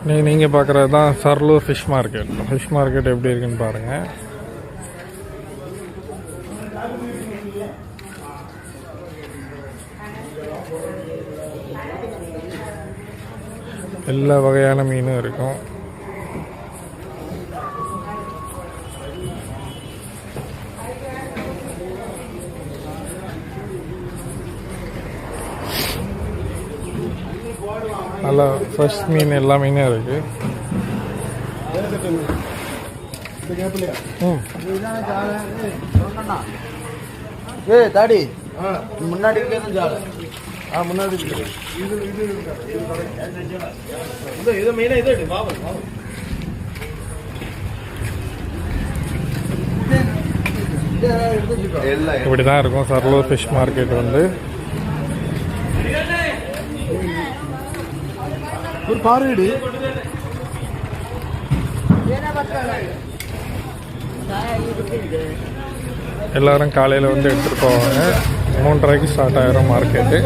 நீங்கள் பார்க்குறது தான் சர்லூர் ஃபிஷ் மார்க்கெட். ஃபிஷ் மார்க்கெட் எப்படி இருக்குன்னு பாருங்கள். எல்லா வகையான மீனும் இருக்கும். நல்லா ஃப்ரெஷ் மீன் எல்லா மீனும் இருக்கு. தாடி முன்னாடி முன்னாடி இப்படிதான் இருக்கும் சர்லூர் ஃபிஷ் மார்க்கெட் வந்து. ஒரு பாருடி எல்லாரும் காலையில் வந்து எடுத்துகிட்டு போவாங்க. 3:30க்கு ஸ்டார்ட் ஆகிரும் மார்க்கெட்டு.